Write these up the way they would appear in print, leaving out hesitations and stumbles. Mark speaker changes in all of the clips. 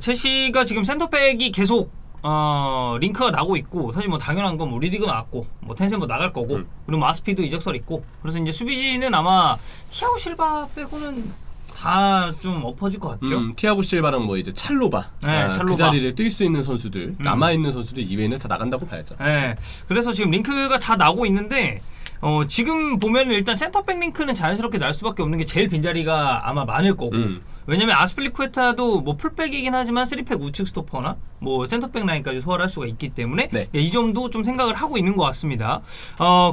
Speaker 1: 첼시가 지금 센터백이 계속 링크가 나고 있고, 사실 뭐 당연한 건 뭐 리디그 나왔고, 뭐 텐센 뭐 나갈 거고, 그리고 마스피도 이적설 있고, 그래서 이제 수비진은 아마 티아고 실바 빼고는 다 좀 엎어질 것 같죠.
Speaker 2: 티아고 실바랑 뭐 이제 찰로바,
Speaker 1: 찰로바.
Speaker 2: 그 자리를 뛸 수 있는 선수들, 남아 있는 선수들 이외에는 다 나간다고 봐야죠.
Speaker 1: 네, 그래서 지금 링크가 다 나고 있는데. 지금 보면 일단 센터백 링크는 자연스럽게 날 수밖에 없는 게 제일 빈자리가 아마 많을 거고, 왜냐면 아스필리쿠에타도 뭐 풀백이긴 하지만 3백 우측 스토퍼나 뭐 센터백 라인까지 소화를 할 수가 있기 때문에
Speaker 2: 네.
Speaker 1: 이 점도 좀 생각을 하고 있는 것 같습니다.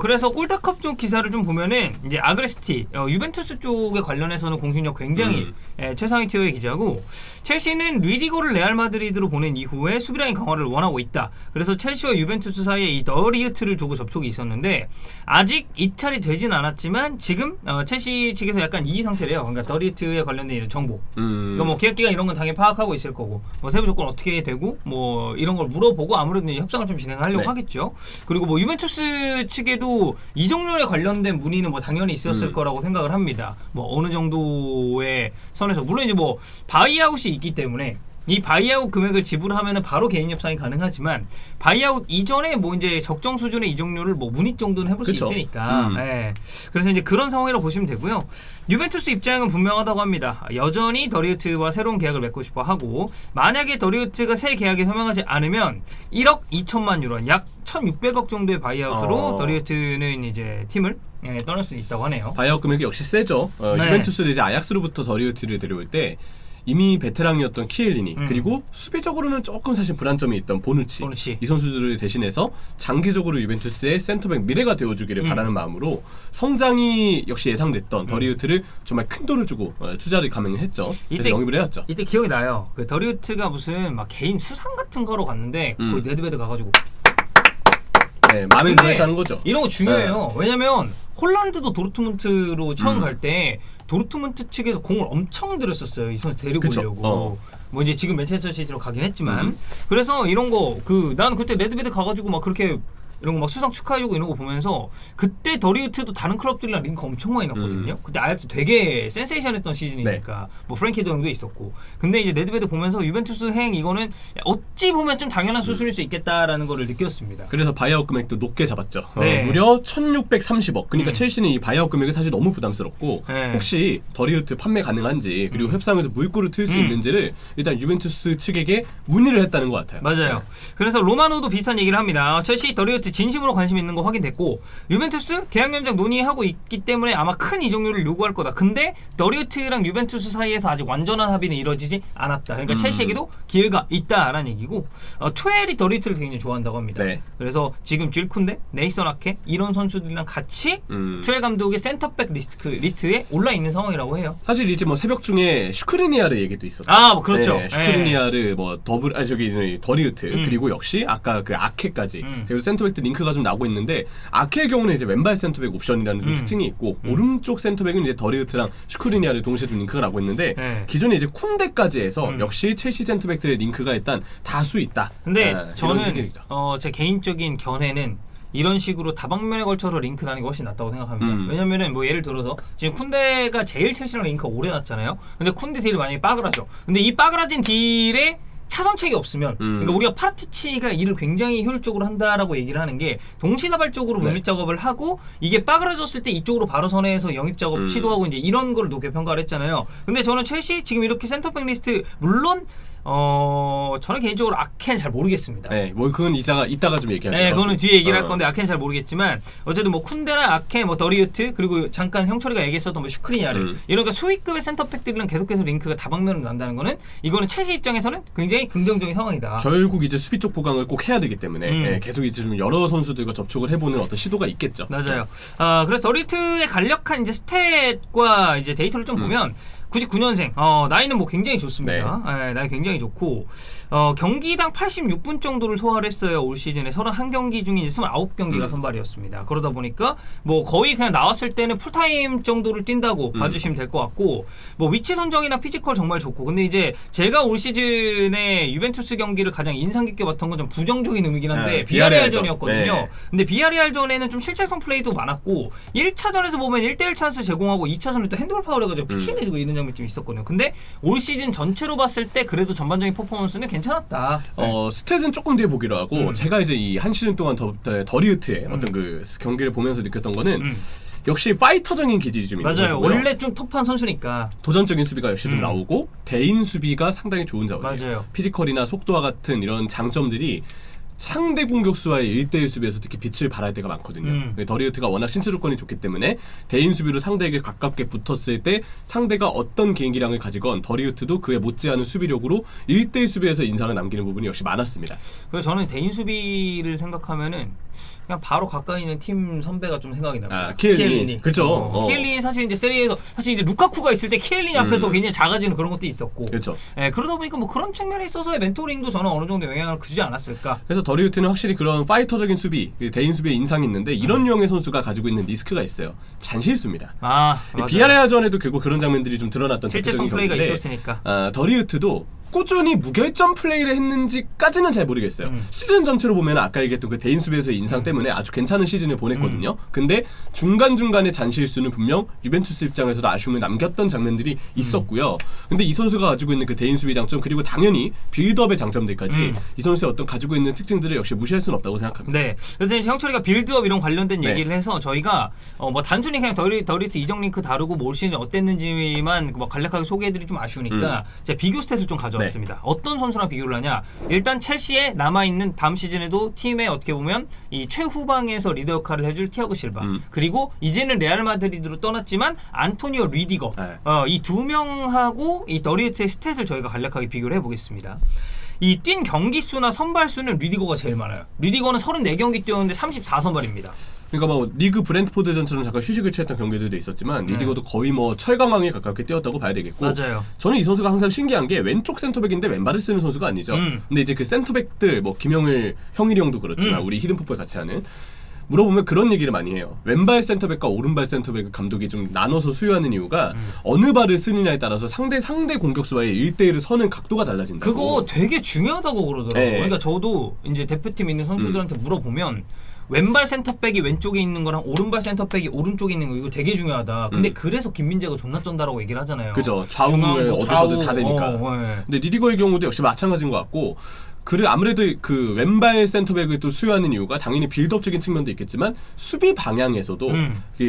Speaker 1: 그래서 골다컵 쪽 기사를 좀 보면은 이제 아그레스티 유벤투스 쪽에 관련해서는 공신력 굉장히 최상위 티어의 기자고, 첼시는 리디거를 레알 마드리드로 보낸 이후에 수비라인 강화를 원하고 있다. 그래서 첼시와 유벤투스 사이에 이 더리우트를 두고 접촉이 있었는데 아직 입찰이 되진 않았지만 지금 첼시 측에서 약간 이 상태래요. 그러니까 더리우트에 관련된 이런 정보, 그러니까 뭐 계약 기간 이런 건 당연히 파악하고 있을 거고, 뭐 세부 조건 어떻게 되고 뭐 이런 걸 물어보고 아무래도 이제 협상을 좀 진행하려고 하겠죠. 그리고 뭐 유벤투스 측에도 이적료에 관련된 문의는 뭐 당연히 있었을 거라고 생각을 합니다. 뭐 어느 정도의 선에서, 물론 이제 뭐 바이아웃이 있기 때문에 이 바이아웃 금액을 지불하면은 바로 개인 협상이 가능하지만, 바이아웃 이전에 뭐 이제 적정 수준의 이적료를 뭐 문의 정도는 해볼 수 있으니까. 예. 그래서 이제 그런 상황이라고 보시면 되고요. 유벤투스 입장은 분명하다고 합니다. 여전히 더리우트와 새로운 계약을 맺고 싶어 하고, 만약에 더리우트가 새 계약에 서명하지 않으면 1억 2천만 유로, 약 1,600억 정도의 바이아웃으로 더리우트는 이제 팀을 떠날 수 있다고 하네요.
Speaker 2: 바이아웃 금액이 역시 세죠. 유벤투스를 이제 아약스로부터 더리우트를 데려올 때 이미 베테랑이었던 키엘리니, 그리고 수비적으로는 조금 사실 불안점이 있던 보누치. 이 선수들을 대신해서 장기적으로 유벤투스의 센터백 미래가 되어주기를 바라는 마음으로 성장이 역시 예상됐던 더리우트를 정말 큰 돈을 주고 투자를 감행했죠. 그래서 영입을 해왔죠.
Speaker 1: 이때 기억이 나요. 그 더리우트가 무슨 막 개인 수상 같은 거로 갔는데 거기 네드베드 가가지고
Speaker 2: 마음에 들었다는 거죠.
Speaker 1: 이런 거 중요해요. 왜냐면 홀란드도 도르트문트로 처음 갈 때 도르트문트 측에서 공을 엄청 들였었어요. 이 선수 데리고 오려고. 뭐 이제 지금 맨체스터 시티로 가긴 했지만, 그래서 이런 거 난 그때 레드베드 가가지고 막 그렇게 이런 거 막 수상 축하해주고 이런 거 보면서, 그때 더리우트도 다른 클럽들이랑 링크 엄청 많이 났거든요. 그때 아약스 되게 센세이션했던 시즌이니까. 뭐 프랭키 더 형도 있었고. 근데 이제 레드베드 보면서 유벤투스 행 이거는 어찌 보면 좀 당연한 수순일 수 있겠다라는 거를 느꼈습니다.
Speaker 2: 그래서 바이아웃 금액도 높게 잡았죠. 무려 1,630억. 그러니까 첼시는 이 바이아웃 금액이 사실 너무 부담스럽고, 혹시 더리우트 판매 가능한지, 그리고 협상에서 물꼬를 틀 수 있는지를 일단 유벤투스 측에게 문의를 했다는 것 같아요.
Speaker 1: 맞아요. 그래서 로마노도 비슷한 얘기를 합니다. 첼시 더리우트 진심으로 관심 있는 거 확인됐고, 유벤투스 계약 연장 논의하고 있기 때문에 아마 큰 이적료를 요구할 거다. 근데 더리우트랑 유벤투스 사이에서 아직 완전한 합의는 이루어지지 않았다. 그러니까 첼시에게도 기회가 있다라는 얘기고, 투엘이 더리우트를 굉장히 좋아한다고 합니다. 그래서 지금 질쿤데, 네이선 아케 이런 선수들이랑 같이 투엘 감독의 센터백 리스트에 올라 있는 상황이라고 해요.
Speaker 2: 사실 이제 뭐 새벽 중에 슈크리니아르 얘기도 있었죠.
Speaker 1: 뭐 그렇죠.
Speaker 2: 슈크리니아르 뭐 더리우트, 그리고 역시 아까 그 아케까지, 그리고 센터백 링크가 좀 나오고 있는데, 아케의 경우는 이제 왼발 센터백 옵션이라는 좀 특징이 있고, 오른쪽 센터백은 이제 더리우트랑 슈크리니아를 동시에 좀 링크가 나고 있는데, 기존에 이제 쿤데까지 해서 역시 첼시 센터백들의 링크가 일단 다수 있다.
Speaker 1: 근데 저는 제 개인적인 견해는 이런 식으로 다방면에 걸쳐서 링크 나는 게 훨씬 낫다고 생각합니다. 왜냐면은 뭐 예를 들어서 지금 쿤데가 제일 첼시랑 링크가 오래 났잖아요. 근데 쿤데 딜이 만약에 빠그라져. 근데 이 빠그라진 딜에 차선책이 없으면, 그러니까 우리가 파라티치가 일을 굉장히 효율적으로 한다라고 얘기를 하는 게, 동시다발적으로 물밑 작업을 하고 이게 빠그라졌을 때 이쪽으로 바로 선회해서 영입 작업 시도하고 이제 이런 걸 높게 평가를 했잖아요. 근데 저는 첼시 지금 이렇게 센터백 리스트, 물론 저는 개인적으로 아켄 잘 모르겠습니다.
Speaker 2: 뭐 그건 이따가 좀 얘기할게요.
Speaker 1: 그거는 뒤에 얘기를 할 건데 아켄 잘 모르겠지만, 어쨌든 뭐 쿤데나 아켄, 뭐 더리우트, 그리고 잠깐 형철이가 얘기했었던 뭐 슈크리니아르, 이런 소위급의 센터백들이랑 계속해서 링크가 다방면으로 난다는 거는, 이거는 첼시 입장에서는 굉장히 긍정적인 상황이다.
Speaker 2: 결국 이제 수비 쪽 보강을 꼭 해야 되기 때문에 계속 이제 좀 여러 선수들과 접촉을 해보는 어떤 시도가 있겠죠.
Speaker 1: 맞아요. 그래서 더리우트의 간략한 이제 스탯과 이제 데이터를 좀 보면, 99년생, 나이는 뭐 굉장히 좋습니다. 나이 굉장히 좋고, 경기당 86분 정도를 소화를 했어요. 올 시즌에 31경기 중에 29경기가 선발이었습니다. 그러다 보니까 뭐 거의 그냥 나왔을 때는 풀타임 정도를 뛴다고 봐주시면 될 것 같고, 뭐 위치 선정이나 피지컬 정말 좋고, 근데 이제 제가 올 시즌에 유벤투스 경기를 가장 인상 깊게 봤던 건 좀 부정적인 의미긴 한데, 비아레알전이었거든요. 근데 비아레알전에는 좀 실책성 플레이도 많았고, 1차전에서 보면 1대1 찬스 제공하고 2차전에 또 핸드볼 파울 해가지고 PK 내주고 이런 점이 좀 있었거든요. 근데 올 시즌 전체로 봤을 때 그래도 전반적인 퍼포먼스는 괜찮았다.
Speaker 2: 스탯은 조금 뒤에 보기로 하고 제가 이제 이 한 시즌 동안 더리우트의 어떤 그 경기를 보면서 느꼈던 거는 역시 파이터적인 기질이 좀 있는
Speaker 1: 맞아요.
Speaker 2: 거고요.
Speaker 1: 원래 좀 터프한 선수니까
Speaker 2: 도전적인 수비가 역시 좀 나오고 대인 수비가 상당히 좋은 자원이에요.
Speaker 1: 맞아요.
Speaker 2: 피지컬이나 속도와 같은 이런 장점들이 상대 공격수와의 1대1 수비에서 특히 빛을 발할 때가 많거든요. 더리우트가 워낙 신체 조건이 좋기 때문에 대인 수비로 상대에게 가깝게 붙었을 때 상대가 어떤 개인기량을 가지건 더리우트도 그에 못지않은 수비력으로 1대1 수비에서 인상을 남기는 부분이 역시 많았습니다.
Speaker 1: 그래서 저는 대인 수비를 생각하면은 그냥 바로 가까이 있는 팀 선배가 좀 생각이 납니다.
Speaker 2: 키엘리니. 그렇죠.
Speaker 1: 키엘리니 사실 이제 세리에서 사실 이제 루카쿠가 있을 때 키엘리니 앞에서 굉장히 작아지는 그런 것도 있었고.
Speaker 2: 그렇죠.
Speaker 1: 그러다 보니까 뭐 그런 측면에 있어서의 멘토링도 저는 어느 정도 영향을 주지 않았을까.
Speaker 2: 그래서 더리우트는 확실히 그런 파이터적인 수비, 대인 수비에 인상이 있는데 이런 유형의 선수가 가지고 있는 리스크가 있어요. 잔실수입니다. 비아레아전에도 결국 그런 장면들이 좀 드러났던
Speaker 1: 실제성 플레이가 있었으니까.
Speaker 2: 더리우트도 꾸준히 무결점 플레이를 했는지까지는 잘 모르겠어요. 시즌 전체로 보면 아까 얘기했던 그 대인 수비에서의 인상 때문에 아주 괜찮은 시즌을 보냈거든요. 근데 중간중간에 잔실수는 분명 유벤투스 입장에서도 아쉬움을 남겼던 장면들이 있었고요. 근데 이 선수가 가지고 있는 그 대인 수비 장점 그리고 당연히 빌드업의 장점들까지 이 선수의 어떤 가지고 있는 특징들을 역시 무시할 수는 없다고 생각합니다.
Speaker 1: 네. 그래서 이제 형철이가 빌드업 이런 관련된 얘기를 해서 저희가 뭐 단순히 그냥 더리우트 이적 링크 다루고 올 시즌 어땠는지만 뭐 간략하게 소개해드리 좀 아쉬우니까 제가 비교 스탯을 좀 가져왔습니다. 어떤 선수랑 비교를 하냐? 일단 첼시에 남아있는 다음 시즌에도 팀의 어떻게 보면 이 최후방에서 리더 역할을 해줄 티아고 실바 그리고 이제는 레알 마드리드로 떠났지만 안토니오 리디거 이 두 명하고 이 더리우트의 스탯을 저희가 간략하게 비교를 해보겠습니다. 이 뛴 경기 수나 선발 수는 리디거가 제일 많아요. 리디거는 34경기 뛰었는데 34선발입니다.
Speaker 2: 그러니까 뭐 리그 브랜트포드전처럼 잠깐 휴식을 취했던 경기들도 있었지만 리디거도 거의 뭐 철강왕에 가깝게 뛰었다고 봐야 되겠고
Speaker 1: 맞아요.
Speaker 2: 저는 이 선수가 항상 신기한 게 왼쪽 센터백인데 왼발을 쓰는 선수가 아니죠. 근데 이제 그 센터백들 뭐 김영일, 형일이 형도 그렇지만 우리 히든풋볼 같이 하는 물어보면 그런 얘기를 많이 해요. 왼발 센터백과 오른발 센터백을 감독이 좀 나눠서 수요하는 이유가 어느 발을 쓰느냐에 따라서 상대 공격수와의 1대1을 서는 각도가 달라진다고.
Speaker 1: 그거 되게 중요하다고 그러더라고요. 그러니까 저도 이제 대표팀에 있는 선수들한테 물어보면 왼발 센터백이 왼쪽에 있는 거랑 오른발 센터백이 오른쪽에 있는 거 이거 되게 중요하다. 근데 그래서 김민재가 존나 쩐다라고 얘기를 하잖아요.
Speaker 2: 그죠. 좌우에 어디서든 다 되니까. 근데 리디거의 경우도 역시 마찬가지인 것 같고 아무래도 그 왼발 센터백을 또 수요하는 이유가 당연히 빌드업적인 측면도 있겠지만 수비 방향에서도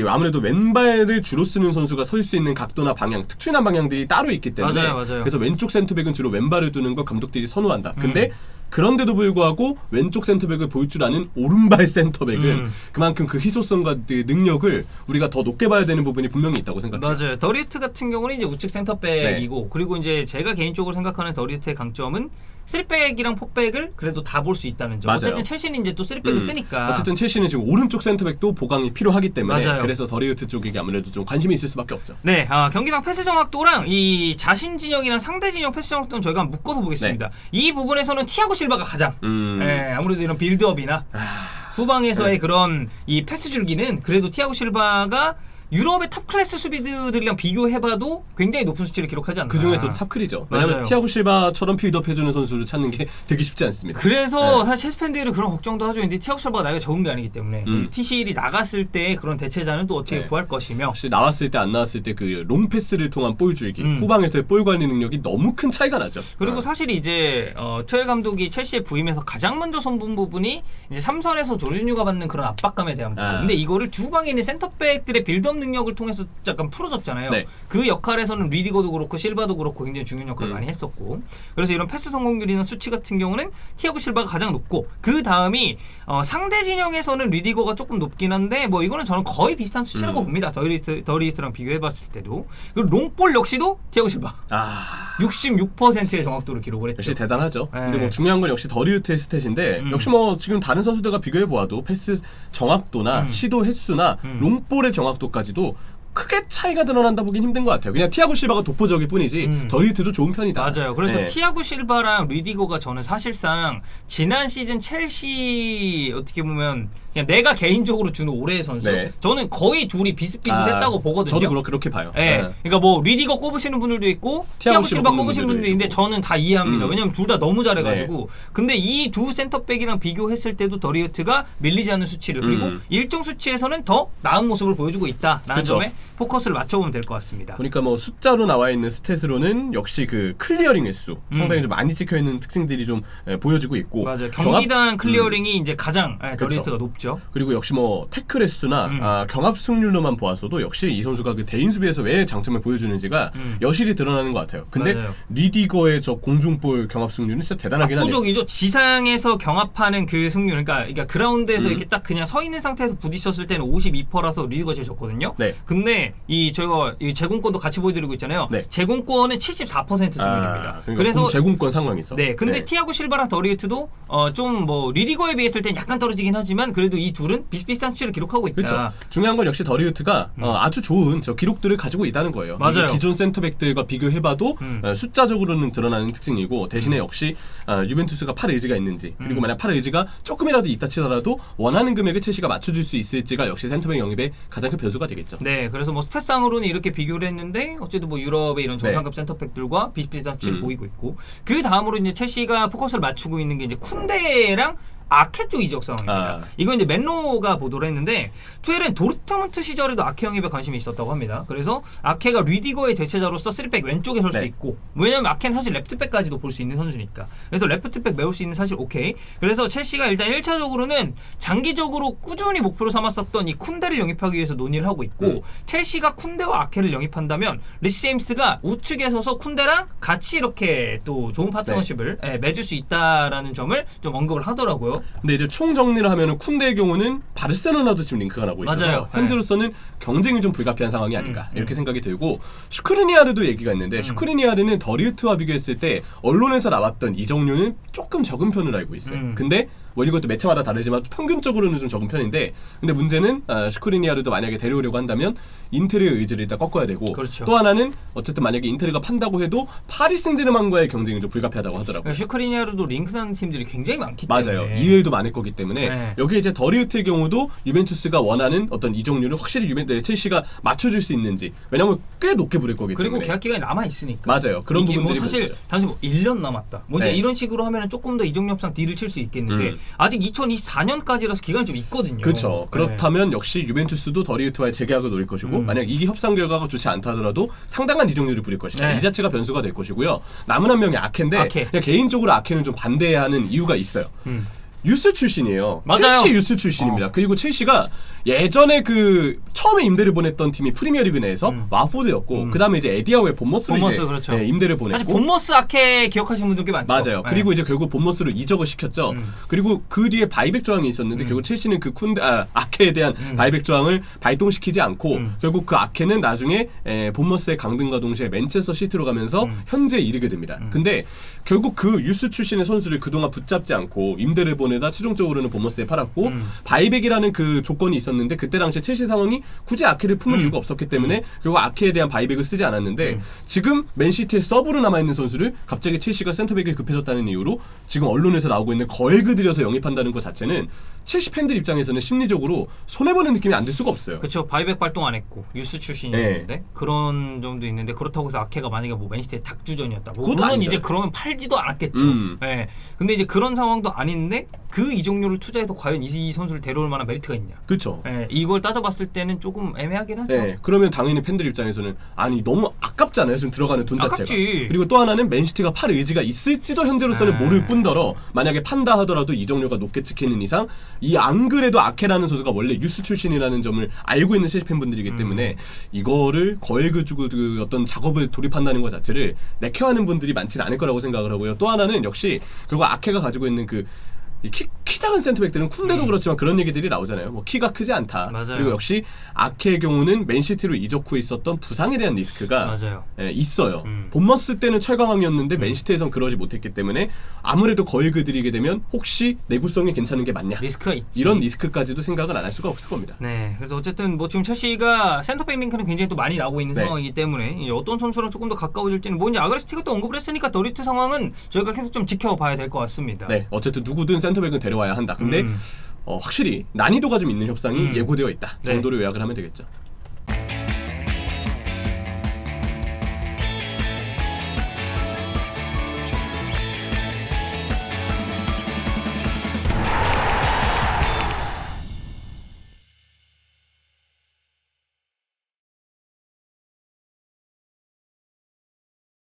Speaker 2: 아무래도 왼발을 주로 쓰는 선수가 설 수 있는 각도나 방향, 특출난 방향들이 따로 있기 때문에
Speaker 1: 맞아요.
Speaker 2: 그래서 왼쪽 센터백은 주로 왼발을 두는 걸 감독들이 선호한다. 근데 그런데도 불구하고 왼쪽 센터백을 볼 줄 아는 오른발 센터백은 그만큼 그 희소성과 그 능력을 우리가 더 높게 봐야 되는 부분이 분명히 있다고 생각해요.
Speaker 1: 맞아요. 더리우트 같은 경우는 이제 우측 센터백이고 그리고 이제 제가 개인적으로 생각하는 더리우트의 강점은 3백이랑 4백을 그래도 다 볼 수 있다는 점.
Speaker 2: 맞아요.
Speaker 1: 어쨌든 첼시는 이제 또 3백을 쓰니까.
Speaker 2: 어쨌든 첼시는 지금 오른쪽 센터백도 보강이 필요하기 때문에
Speaker 1: 맞아요.
Speaker 2: 그래서 더리우트 쪽에게 아무래도 좀 관심이 있을 수밖에 없죠.
Speaker 1: 네, 경기당 패스 정확도랑 이 자신 진영이랑 상대 진영 패스 정확도는 저희가 한번 묶어서 보겠습니다. 이 부분에서는 티아고 실바가 가장 아무래도 이런 빌드업이나 후방에서의 그런 이 패스 줄기는 그래도 티아고 실바가 유럽의 탑 클래스 수비들이랑 비교해봐도 굉장히 높은 수치를 기록하지 않나.
Speaker 2: 그 중에서도 탑클이죠. 왜냐면 티아고 실바처럼 빌드업 해주는 선수를 찾는 게 되게 쉽지 않습니다.
Speaker 1: 그래서 사실 첼시 팬들은 그런 걱정도 하죠. 근데 티아고 실바가 나이가 적은 게 아니기 때문에 TCL이 나갔을 때 그런 대체자는 또 어떻게 구할 것이며
Speaker 2: 혹시 나왔을 때 안 나왔을 때 그 롱패스를 통한 볼 줄기 후방에서의 볼 관리 능력이 너무 큰 차이가 나죠.
Speaker 1: 그리고 사실 이제 투엘 감독이 첼시에 부임해서 가장 먼저 손본 부분이 이제 3선에서 조르지뉴가 받는 그런 압박감에 대한 부분. 근데 이거를 두 방에 있는 센터백들의 빌드업 능력을 통해서 약간 풀어졌잖아요. 그 역할에서는 리디거도 그렇고 실바도 그렇고 굉장히 중요한 역할을 많이 했었고 그래서 이런 패스 성공률이나 수치 같은 경우는 티아고 실바가 가장 높고 그 다음이 상대 진영에서는 리디거가 조금 높긴 한데 뭐 이거는 저는 거의 비슷한 수치라고 봅니다. 더리우트랑 비교해봤을 때도 그리고 롱볼 역시도 티아고 실바 66%의 정확도를 기록을 했죠.
Speaker 2: 역시 대단하죠. 근데 뭐 중요한 건 역시 더리우트의 스탯인데 역시 뭐 지금 다른 선수들과 비교해 보아도 패스 정확도나 시도 횟수나 롱볼의 정확도까지도 크게 차이가 드러난다 보긴 힘든 것 같아요. 그냥 티아고 실바가 독보적일 뿐이지 더리우트도 좋은 편이다.
Speaker 1: 맞아요. 그래서 티아고 실바랑 리디거가 저는 사실상 지난 시즌 첼시 어떻게 보면 그냥 내가 개인적으로 주는 올해의 선수.
Speaker 2: 네.
Speaker 1: 저는 거의 둘이 비슷비슷했다고 보거든요.
Speaker 2: 저도 그렇게 봐요.
Speaker 1: 네. 그러니까 뭐 리디거 꼽으시는 분들도 있고 티아고 실바 꼽으시는 분들도 있는데 저는 다 이해합니다. 왜냐면 둘 다 너무 잘해가지고. 네. 근데 이 두 센터백이랑 비교했을 때도 더리우트가 밀리지 않는 수치를 그리고 일정 수치에서는 더 나은 모습을 보여주고 있다라는 그쵸. 점에 포커스를 맞춰보면 될 것 같습니다.
Speaker 2: 그러니까 뭐 숫자로 나와 있는 스탯으로는 역시 그 클리어링 횟수 상당히 좀 많이 찍혀 있는 특징들이 좀 보여지고 있고
Speaker 1: 맞아요. 경기당 클리어링이 이제 가장 더리우트가 높죠.
Speaker 2: 그리고 역시 뭐 태클 횟수나 경합 승률로만 보아서도 역시 이 선수가 그 대인 수비에서 왜 장점을 보여주는지가 여실히 드러나는 것 같아요. 근데 맞아요. 리디거의 저 공중볼 경합 승률은 진짜 대단하긴 하네요.
Speaker 1: 압도적이죠. 지상에서 경합하는 그 승률, 그러니까 그라운드에서 이렇게 딱 그냥 서 있는 상태에서 부딪혔을 때는 52%라서 리디거가 제일 좋거든요. 네. 근데 저희가 이 제공권도 같이 보여드리고 있잖아요. 네. 제공권은 74% 승률입니다.
Speaker 2: 그러니까 그래서 제공권 상황에서.
Speaker 1: 네. 근데 티아고 실바랑 더리우트도 좀 뭐 리디거에 비했을 땐 약간 떨어지긴 하지만 그래도 이 둘은 비슷비슷한 수치를 기록하고 있다.
Speaker 2: 그렇죠. 중요한 건 역시 더리우트가 아주 좋은 저 기록들을 가지고 있다는 거예요.
Speaker 1: 맞아요.
Speaker 2: 기존 센터백들과 비교해봐도 숫자적으로는 드러나는 특징이고 대신에 역시 유벤투스가 팔 의지가 있는지 그리고 만약 팔 의지가 조금이라도 있다 치더라도 원하는 금액을 첼시가 맞춰줄 수 있을지가 역시 센터백 영입의 가장 큰 변수가 되겠죠.
Speaker 1: 네, 그래서 뭐 스탯상으로는 이렇게 비교를 했는데 어쨌든 뭐 유럽의 이런 정상급 센터백들과 비슷비슷한 수치를 보이고 있고 그 다음으로 이제 첼시가 포커스를 맞추고 있는 게 이제 쿤데랑 아케 쪽 이적 상황입니다. 이거 이제 맨로가 보도를 했는데 투엘은 도르트문트 시절에도 아케 영입에 관심이 있었다고 합니다. 그래서 아케가 리디거의 대체자로서 3백 왼쪽에 설 수도 있고 왜냐면 아케는 사실 레프트백까지도 볼 수 있는 선수니까 그래서 레프트백 메울 수 있는 사실 오케이. 그래서 첼시가 일단 1차적으로는 장기적으로 꾸준히 목표로 삼았었던 이 쿤데를 영입하기 위해서 논의를 하고 있고 첼시가 쿤데와 아케를 영입한다면 리시 제임스가 우측에 서서 쿤데랑 같이 이렇게 또 좋은 파트너십을 맺을 수 있다라는 점을 좀 언급을 하더라고요.
Speaker 2: 근데 이제 총 정리를 하면은 쿤데의 경우는 바르셀로나도 지금 링크가 나고 있어서
Speaker 1: 맞아요.
Speaker 2: 현재로서는 경쟁이 좀 불가피한 상황이 아닌가 이렇게 생각이 들고 슈크리니아르도 얘기가 있는데 슈크리니아르는 더리우트와 비교했을 때 언론에서 나왔던 이적료는 조금 적은 편으로 알고 있어요. 근데 뭐 이것도 매체마다 다르지만 평균적으로는 좀 적은 편인데 근데 문제는 슈크리니아르도 만약에 데려오려고 한다면 인테르의 의지를 일단 꺾어야 되고
Speaker 1: 그렇죠.
Speaker 2: 또 하나는 어쨌든 만약에 인테르가 판다고 해도 파리 생제르맹과의 경쟁이 좀 불가피하다고 하더라고요.
Speaker 1: 슈크리니아르도 링크하는 팀들이 굉장히 많기
Speaker 2: 때문에 맞아요. 이외에도 많을 거기 때문에 여기 이제 더리우트의 경우도 유벤투스가 원하는 어떤 이적료를 확실히 첼시가 맞춰줄 수 있는지 왜냐면 꽤 높게 부를 거기 때문에
Speaker 1: 그리고 계약 기간이 남아 있으니까
Speaker 2: 맞아요. 그런 부분들이
Speaker 1: 뭐 사실 단순히 뭐 1년 남았다. 뭐 이제 이런 식으로 하면은 조금 더 이적료상 딜을 칠 수 있겠는데 아직 2024년까지라서 기간이 좀 있거든요.
Speaker 2: 그렇죠. 그렇다면 역시 유벤투스도 더리우트와의 재계약을 노릴 것이고 만약 이게 협상 결과가 좋지 않다 하더라도 상당한 이적료를 부릴 것이다. 이 자체가 변수가 될 것이고요. 남은 한 명이 아케인데 그냥 개인적으로 아케는 좀 반대하는 이유가 있어요. 유스 출신이에요.
Speaker 1: 맞아요.
Speaker 2: 첼시 유스 출신입니다. 그리고 첼시가 예전에 그 처음에 임대를 보냈던 팀이 프리미어리그 내에서 와포드였고 그 다음에 이제 에디아우의 본머스를 이제
Speaker 1: 그렇죠.
Speaker 2: 임대를 보냈고
Speaker 1: 사실 본머스 아케 기억하시는 분들 꽤 많죠.
Speaker 2: 맞아요. 그리고 이제 결국 본머스로 이적을 시켰죠. 그리고 그 뒤에 바이백 조항이 있었는데 결국 첼시는 그 아케에 대한 바이백 조항을 발동시키지 않고 결국 그 아케는 나중에 본머스의 강등과 동시에 맨체스터 시티로 가면서 현재에 이르게 됩니다. 근데 결국 그 유스 출신의 선수를 그동안 붙잡지 않고 임대를 보내다 최종적으로는 본머스에 팔았고 바이백이라는 그 조건이 있었는데 그때 당시에 첼시 상황이 굳이 아케를 품을 이유가 없었기 때문에 결국 아케에 대한 바이백을 쓰지 않았는데 지금 맨시티의 서브로 남아있는 선수를 갑자기 첼시가 센터백에 급해졌다는 이유로 지금 언론에서 나오고 있는 거액을 들여서 영입한다는 것 자체는 첼시 팬들 입장에서는 심리적으로 손해보는 느낌이 안 들 수가 없어요.
Speaker 1: 그렇죠. 바이백 발동 안 했고 유스 출신이었는데 그런 점도 있는데 그렇다고 해서 아케가 만약에 뭐 맨시티의 닭주전이었다. 물론 이제 그러면 팔지도 않았겠죠. 근데 이제 그런 상황도 아닌데 그 이적료를 투자해서 과연 이 선수를 데려올 만한 메리트가 있냐.
Speaker 2: 그렇죠.
Speaker 1: 이걸 따져봤을 때는 조금 애매하긴 하죠.
Speaker 2: 그러면 당연히 팬들 입장에서는 아니 너무 아깝잖아요. 지금 들어가는 돈 자체가.
Speaker 1: 아깝지.
Speaker 2: 그리고 또 하나는 맨시티가 팔 의지가 있을지도 현재로서는 모를 뿐더러 만약에 판다 하더라도 이적료가 높게 찍히는 이상 이 안 그래도 아케라는 선수가 원래 유스 출신이라는 점을 알고 있는 첼시 팬분들이기 때문에 이거를 거액을 주고 그 어떤 작업을 돌입한다는 것 자체를 내켜하는 분들이 많지는 않을 거라고 생각을 하고요. 또 하나는 역시 결국 아케가 가지고 있는 그 키 작은 센터백들은 쿤데도 그렇지만 그런 얘기들이 나오잖아요. 뭐 키가 크지 않다.
Speaker 1: 맞아요.
Speaker 2: 그리고 역시 아케의 경우는 맨시티로 이적 후에 있었던 부상에 대한 리스크가 있어요. 본머스 때는 철강왕이었는데 맨시티에선 그러지 못했기 때문에 아무래도 거액을 들이게 되면 혹시 내구성이 괜찮은 게 맞냐?
Speaker 1: 리스크가 있지.
Speaker 2: 이런 리스크까지도 생각을 안 할 수가 없을 겁니다.
Speaker 1: 네, 그래서 어쨌든 뭐 지금 첼시가 센터백 링크는 굉장히 또 많이 나오고 있는 상황이기 때문에 어떤 선수랑 조금 더 가까워질지는 뭐 이제 아그레스티가 또 언급을 했으니까 더리우트 상황은 저희가 계속 좀 지켜봐야 될 것 같습니다.
Speaker 2: 네, 어쨌든 누구든 센터백은 데려와야 한다. 근데 확실히 난이도가 좀 있는 협상이 예고되어 있다
Speaker 1: 네.
Speaker 2: 정도로 요약을 하면 되겠죠.